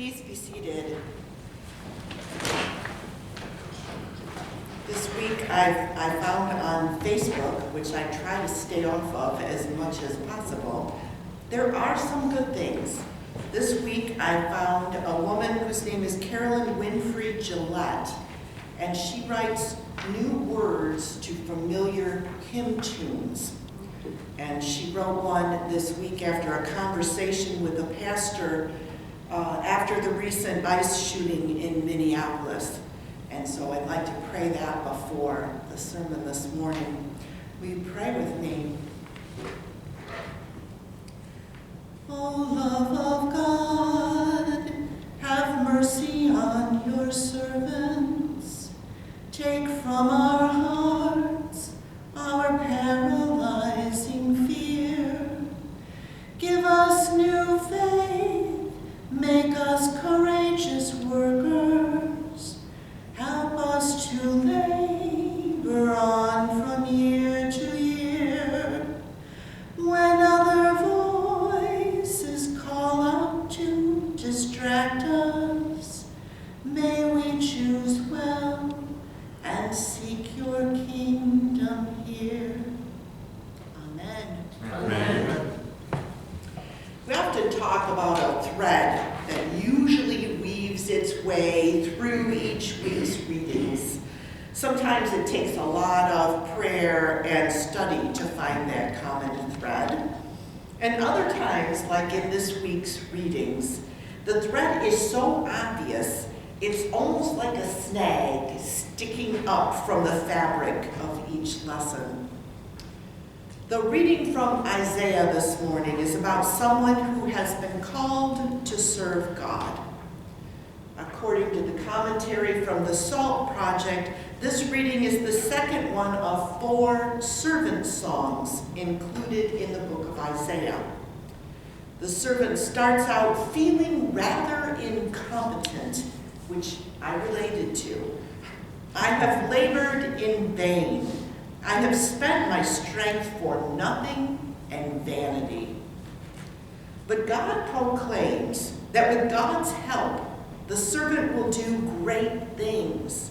Please be seated. This week I found on Facebook, which I try to stay off of as much as possible, there are some good things. This week I found a woman whose name is Carolyn Winfrey Gillette, and she writes new words to familiar hymn tunes. And she wrote one this week after a conversation with a pastor after the recent ICE shooting in Minneapolis. And so I'd like to pray that before the sermon this morning. Will you pray with me? Oh, love of God, have mercy on your servants. Take from our hearts our paralyzing fear. Give us new faith, make us courageous workers. Help us to labor on from year to year. When other voices call out to distract us, may we choose well and seek your kingdom here. Amen. Amen. We often talk about a thread that usually weaves its way through each week's readings. Sometimes it takes a lot of prayer and study to find that common thread. And other times, like in this week's readings, the thread is so obvious, it's almost like a snag sticking up from the fabric of each lesson. The reading from Isaiah this morning is about someone who has been called to serve God. According to the commentary from the SALT Project, this reading is the second one of 4 servant songs included in the book of Isaiah. The servant starts out feeling rather incompetent, which I related to. I have labored in vain. I have spent my strength for nothing and vanity. But God proclaims that with God's help, the servant will do great things.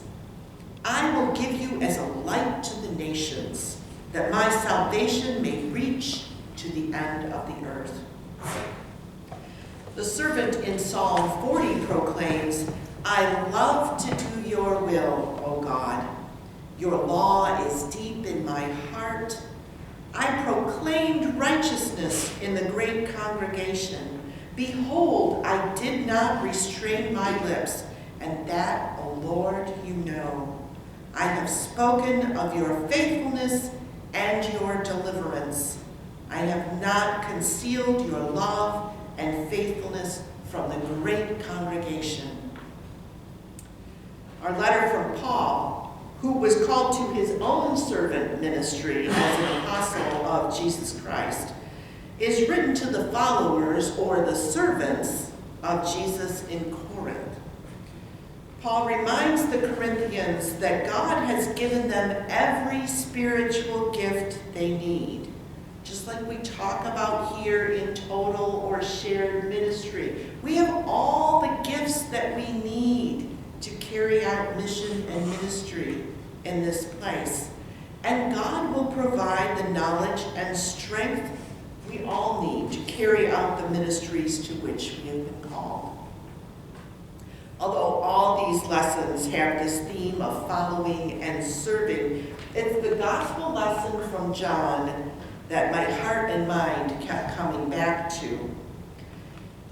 I will give you as a light to the nations, that my salvation may reach to the end of the earth. The servant in Psalm 40 proclaims, I love to do your will, O God. Your law is deep in my heart. I proclaimed righteousness in the great congregation. Behold, I did not restrain my lips, and that, O Lord, you know. I have spoken of your faithfulness and your deliverance. I have not concealed your love and faithfulness from the great congregation. Our letter from Paul, who was called to his own servant ministry as an apostle of Jesus Christ, is written to the followers or the servants of Jesus in Corinth. Paul reminds the Corinthians that God has given them every spiritual gift they need, just like we talk about here in total or shared ministry. We have all the gifts that we need to carry out mission and ministry in this place. And God will provide the knowledge and strength we all need to carry out the ministries to which we have been called. Although all these lessons have this theme of following and serving, it's the gospel lesson from John that my heart and mind kept coming back to.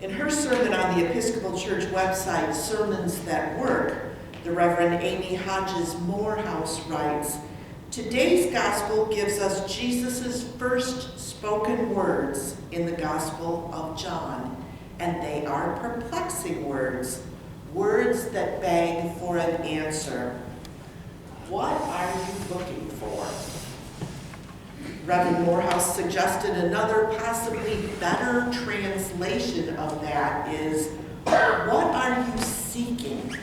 In her sermon on the Episcopal Church website, Sermons That Work, the Reverend Amy Hodges Morehouse writes, today's gospel gives us Jesus' first spoken words in the Gospel of John, and they are perplexing words, words that beg for an answer. What are you looking for? Reverend Morehouse suggested another, possibly better translation of that is, what are you seeking?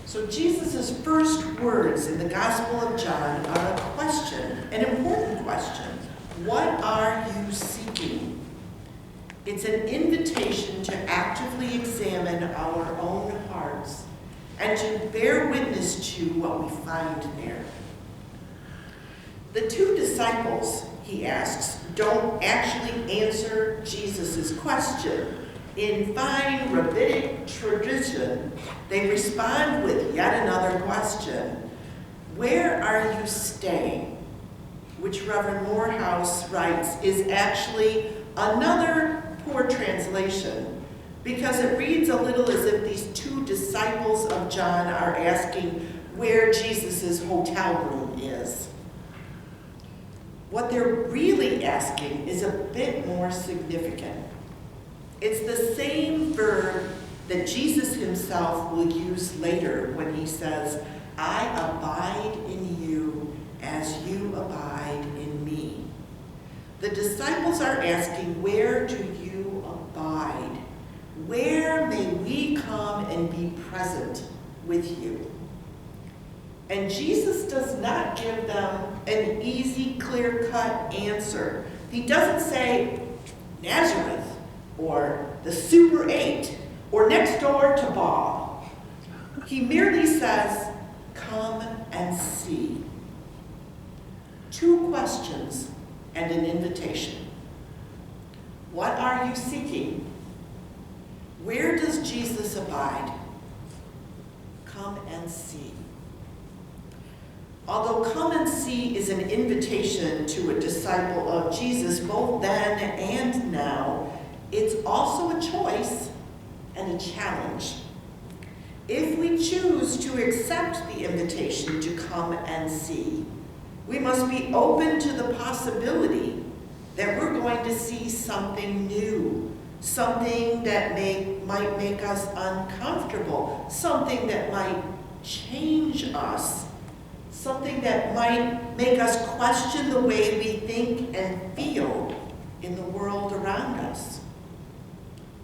So Jesus' first words in the Gospel of John are a question, an important question. What are you seeking? It's an invitation to actively examine our own hearts and to bear witness to what we find there. The two disciples, he asks, don't actually answer Jesus' question. In fine rabbinic tradition, they respond with yet another question. Where are you staying? Which Reverend Morehouse writes is actually another poor translation, because it reads a little as if these two disciples of John are asking where Jesus' hotel room is. What they're really asking is a bit more significant. It's the same verb that Jesus himself will use later when he says, I abide in you as you abide in me. The disciples are asking, where do you abide? Where may we come and be present with you? And Jesus does not give them an easy, clear-cut answer. He doesn't say Nazareth or the Super 8 or next door to Bob. He merely says, come and see. Two questions and an invitation. What are you seeking? Where does Jesus abide? Come and see. Although come and see is an invitation to a disciple of Jesus both then and now, it's also a choice and a challenge. If we choose to accept the invitation to come and see, we must be open to the possibility that we're going to see something new, something that might make us uncomfortable, something that might change us, something that might make us question the way we think and feel in the world around us.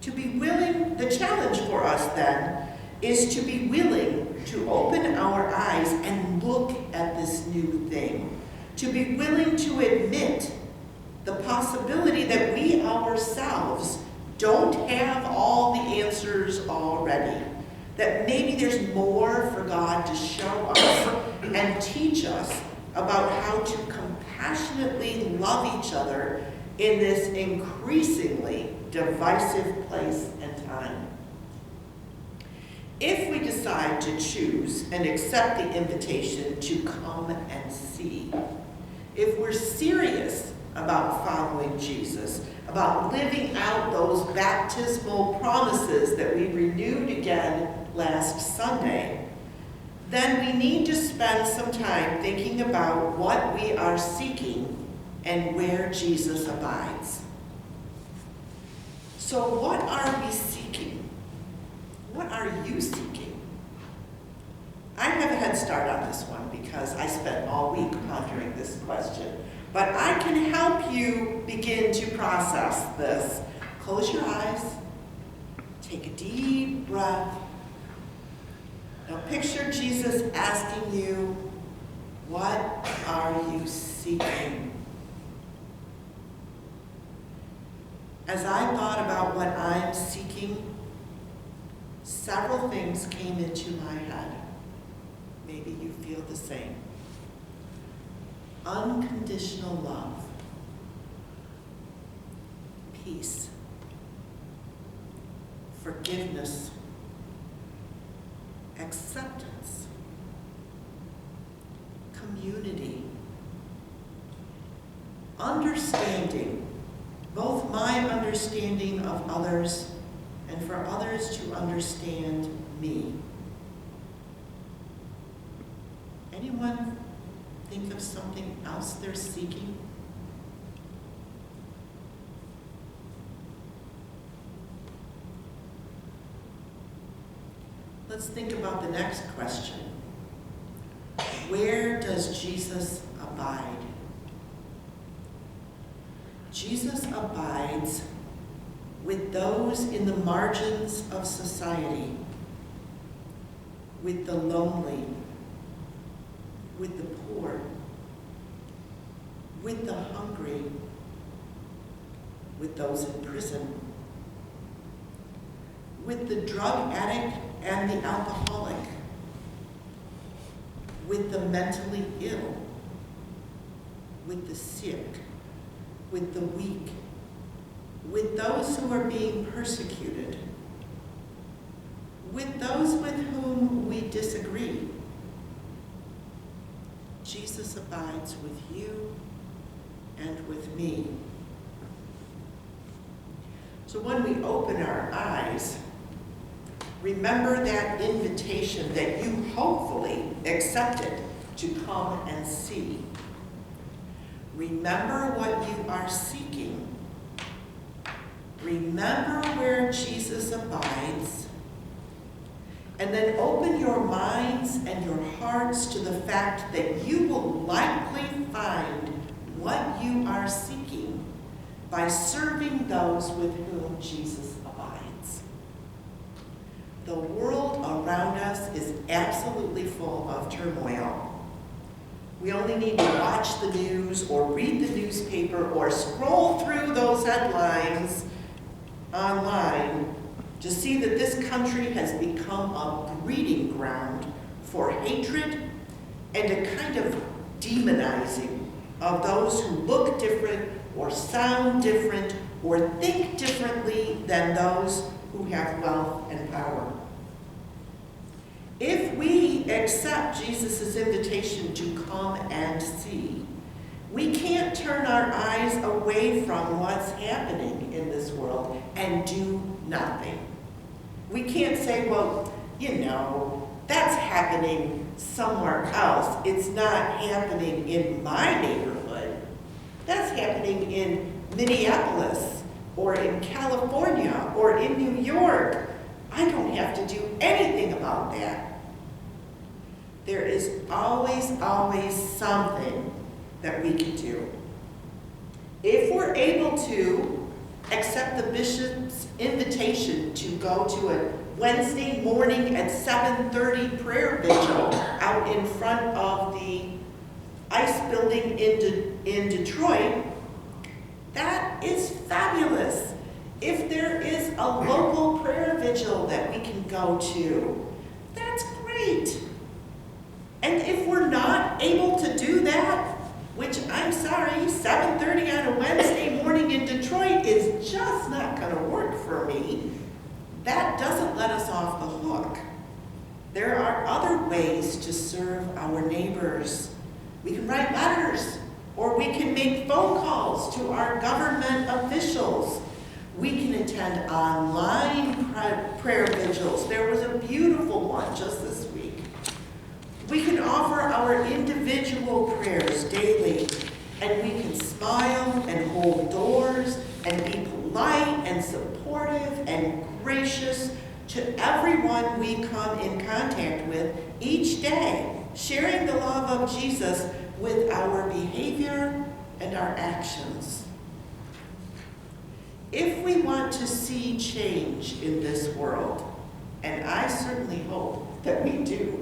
To be willing, the challenge for us then, is to be willing to open our eyes and look at this new thing. To be willing to admit the possibility that we ourselves don't have all the answers already. That maybe there's more for God to show us and teach us about how to compassionately love each other in this increasingly divisive place and time. If we decide to choose and accept the invitation to come and see, if we're serious about following Jesus, about living out those baptismal promises that we renewed again last Sunday, then we need to spend some time thinking about what we are seeking and where Jesus abides. So what are we seeking? What are you seeking? I have a head start on this one because I spent all week pondering this question. But I can help you begin to process this. Close your eyes. Take a deep breath. Now picture Jesus asking you, what are you seeking? As I thought about what I'm seeking, several things came into my head. Maybe you feel the same. Unconditional love, peace, forgiveness, acceptance, community, understanding, both my understanding of others and for others to understand me. Anyone think of something else they're seeking? Let's think about the next question. Where does Jesus abide? Jesus abides with those in the margins of society, with the lonely, with the poor, with the hungry, with those in prison, with the drug addict and the alcoholic, with the mentally ill, with the sick, with the weak, with those who are being persecuted, with those with whom we disagree. Jesus abides with you and with me. So when we open our eyes, remember that invitation that you hopefully accepted to come and see. Remember what you are seeking. Remember where Jesus abides. And then open your minds and your hearts to the fact that you will likely find what you are seeking by serving those with whom Jesus abides. The world around us is absolutely full of turmoil. We only need to watch the news or read the newspaper or scroll through those headlines online to see that this country has become a breeding ground for hatred and a kind of demonizing of those who look different or sound different or think differently than those who have wealth and power. If we accept Jesus' invitation to come and see, we can't turn our eyes away from what's happening in this world and do nothing. We can't say, well, that's happening somewhere else. It's not happening in my neighborhood. That's happening in Minneapolis or in California or in New York. I don't have to do anything about that. There is always something that we can do. If we're able to accept the bishop's invitation to go to a Wednesday morning at 7:30 prayer vigil out in front of the ICE building in Detroit, that is fabulous. If there is a local prayer vigil that we can go to, that's great. And if we're not able to do that, which I'm sorry, 7:30 on a Wednesday morning in Detroit is just not going to work for me, that doesn't let us off the hook. There are other ways to serve our neighbors. We can write letters, or we can make phone calls to our government officials. We can attend online prayer vigils. There was a beautiful one just this week. We can offer our individual prayers daily, and we can smile and hold doors and be polite and supportive and gracious to everyone we come in contact with each day, sharing the love of Jesus with our behavior and our actions. If we want to see change in this world, and I certainly hope that we do,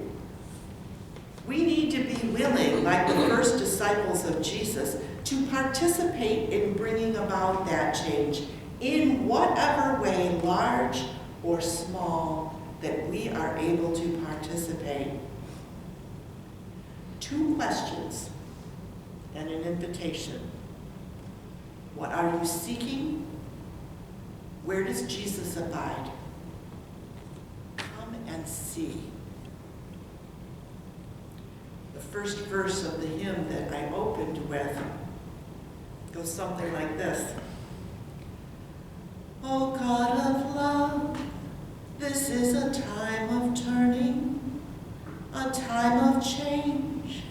we need to be willing, like the first disciples of Jesus, to participate in bringing about that change in whatever way, large or small, that we are able to participate. 2 questions and an invitation. What are you seeking? Where does Jesus abide? Come and see. The first verse of the hymn that I opened with goes something like this. O God of love, this is a time of turning, a time of change,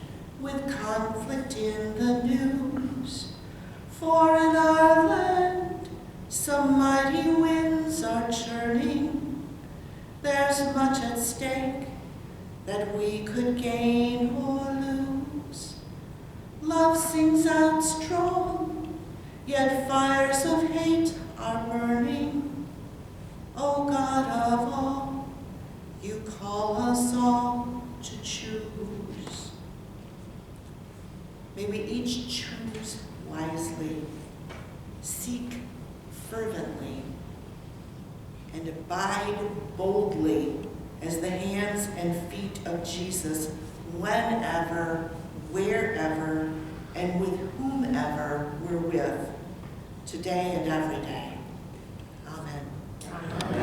with conflict in the news. For in our land some mighty winds are churning. There's much at stake that we could gain or lose. Love sings out strong, yet fires of hate are burning. O God of all, you call us all to choose. May we each choose wisely, seek fervently, and abide abide boldly as the hands and feet of Jesus whenever, wherever, and with whomever we're with, today and every day. Amen. Amen.